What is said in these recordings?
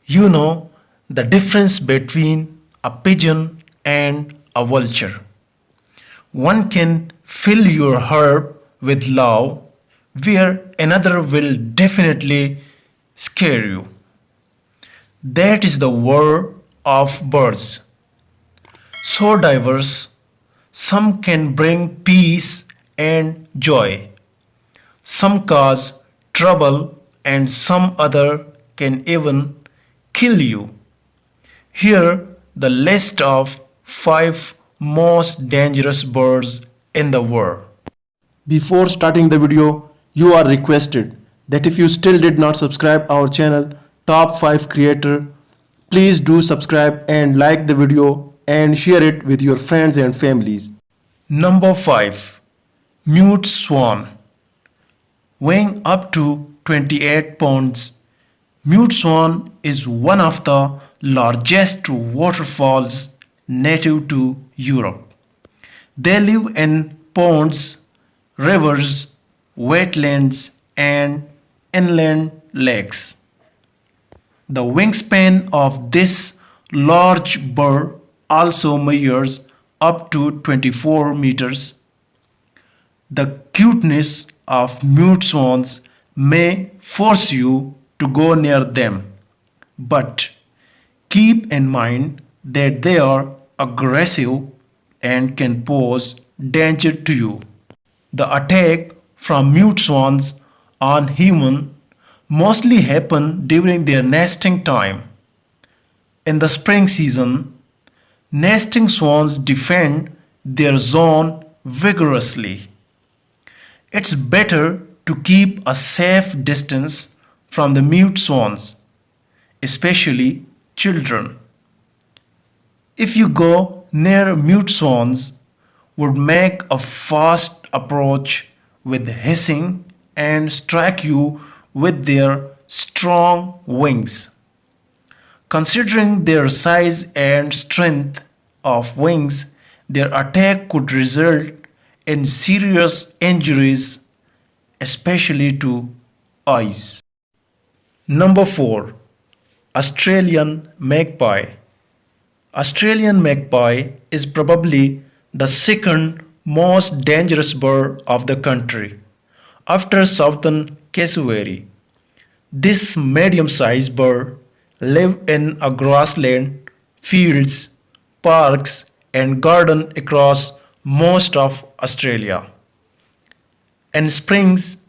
You know the difference between a pigeon and a vulture. One can fill your heart with love, where another will definitely scare you. That is the world of birds. So diverse, some can bring peace and joy, some cause trouble, and some other can even kill you. Here the list of 5 most dangerous birds in the world. Before starting the video, you are requested that if you still did not subscribe our channel Top 5 Creator, please do subscribe and like the video and share it with your friends and families. Number 5. Mute Swan. Weighing up to 28 pounds, Mute Swan is one of the largest waterfalls native to Europe. They live in ponds, rivers, wetlands, and inland lakes. The wingspan of this large bird also measures up to 24 meters. The cuteness of mute swans may force you to go near them, but keep in mind that they are aggressive and can pose danger to you. The attack from mute swans on humans mostly happen during their nesting time. In the spring season, nesting swans defend their zone vigorously. It's better to keep a safe distance from the mute swans, especially children. If you go near mute swans, would make a fast approach with hissing and strike you with their strong wings. Considering their size and strength of wings, their attack could result in serious injuries, especially to eyes. Number 4. Australian Magpie. Australian magpie is probably the second most dangerous bird of the country, after southern cassowary. This medium-sized bird lives in a grassland, fields, parks, and gardens across most of Australia. In springs,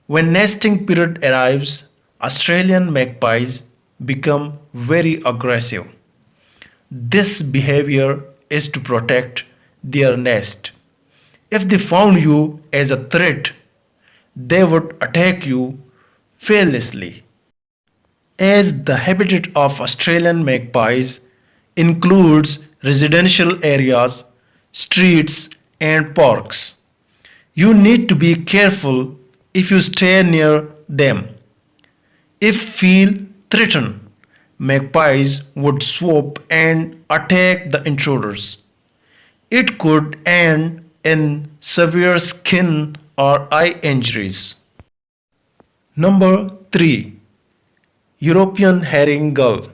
when nesting period arrives, Australian magpies become very aggressive. This behavior is to protect their nest. If they found you as a threat, they would attack you fearlessly. As the habitat of Australian magpies includes residential areas, streets, and parks, you need to be careful if you stay near them. If feel threatened, magpies would swoop and attack the intruders. It could end in severe skin or eye injuries. Number 3. European Herring Gull.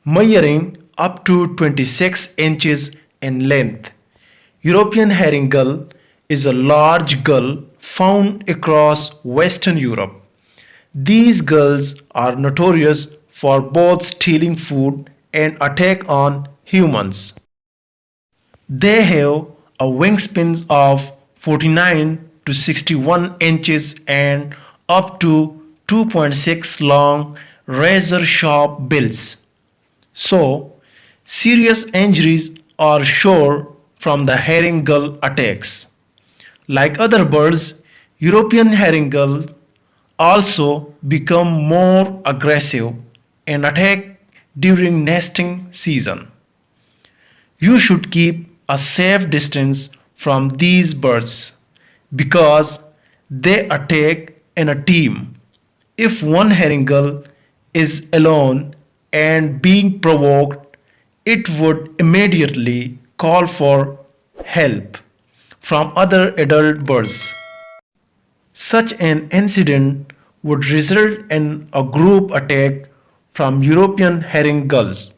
Measuring up to 26 inches in length, European Herring Gull is a large gull found across Western Europe. These gulls are notorious for both stealing food and attack on humans. They have a wingspan of 49 to 61 inches and up to 2.6 long razor-sharp bills. So, serious injuries are sure from the herring gull attacks. Like other birds, European herring gulls also become more aggressive and attack during nesting season. You should keep a safe distance from these birds because they attack in a team. If one herring gull is alone and being provoked, it would immediately call for help from other adult birds. Such an incident would result in a group attack from European herring gulls.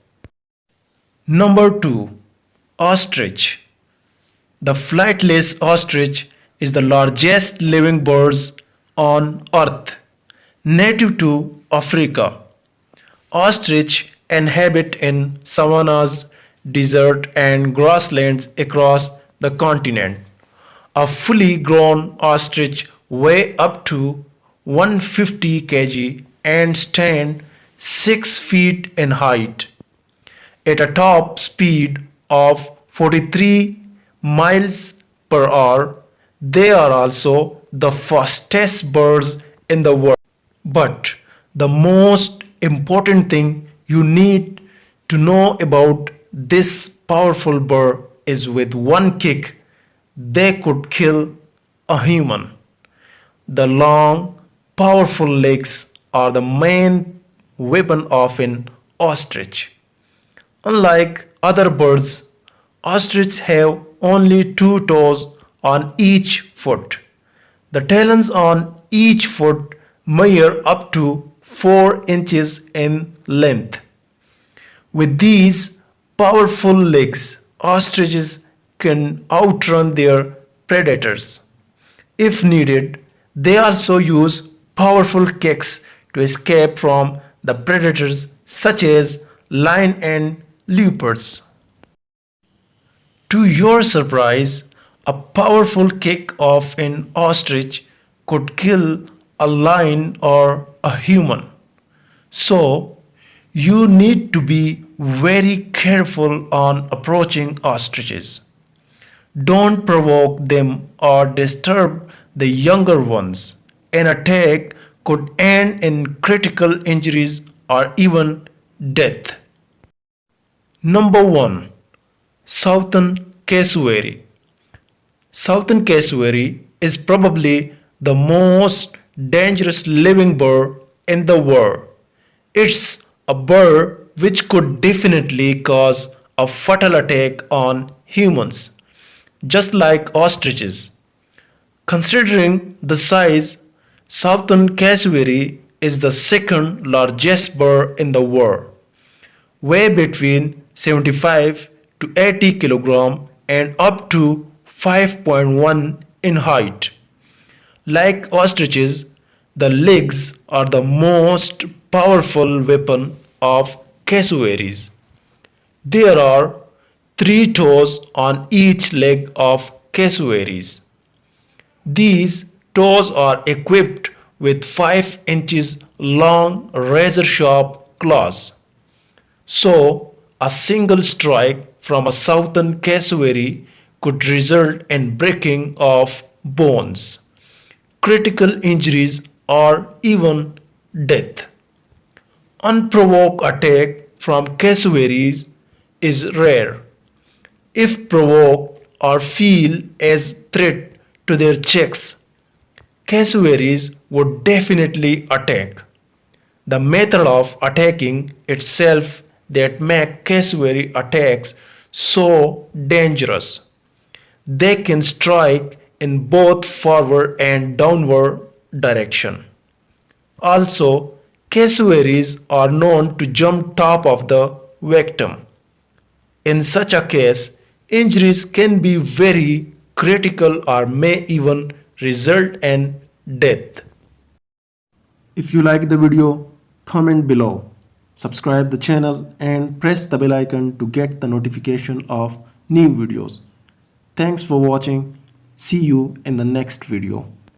Number 2. Ostrich. The flightless ostrich is the largest living bird on earth, native to Africa. Ostrich inhabit in savannas, desert and grasslands across the continent. A fully grown ostrich weighs up to 150 kg and stand 6 feet in height. At a top speed of 43 miles per hour, they are also the fastest birds in the world. But the most important thing you need to know about this powerful bird is with one kick they could kill a human. The long, powerful legs are the main weapon of an ostrich. Unlike other birds, ostriches have only two toes on each foot. The talons on each foot measure up to 4 inches in length. With these powerful legs, ostriches can outrun their predators. If needed, they also use powerful kicks to escape from the predators such as lions and leopards. To your surprise, a powerful kick of an ostrich could kill a lion or a human. So, you need to be very careful on approaching ostriches. Don't provoke them or disturb the younger ones. An attack could end in critical injuries or even death. Number 1. Southern Cassowary. Southern cassowary is probably the most dangerous living bird in the world. It's a bird which could definitely cause a fatal attack on humans, just like ostriches. Considering the size, Southern cassowary is the second largest bird in the world, weigh between 75 to 80 kg and up to 5.1 in height. Like ostriches, the legs are the most powerful weapon of cassowaries. There are 3 toes on each leg of cassowaries. These toes are equipped with 5 inches long razor sharp claws. So, a single strike from a southern cassowary could result in breaking of bones, critical injuries, or even death. Unprovoked attack from cassowaries is rare. If provoked or feel as threat to their chicks, cassowaries would definitely attack. The method of attacking itself that make cassowary attacks so dangerous. They can strike in both forward and downward direction. Also, cassowaries are known to jump top of the victim. In such a case, injuries can be very critical or may even result in death. If you like the video, comment below, subscribe the channel and press the bell icon to get the notification of new videos. Thanks for watching. See you in the next video.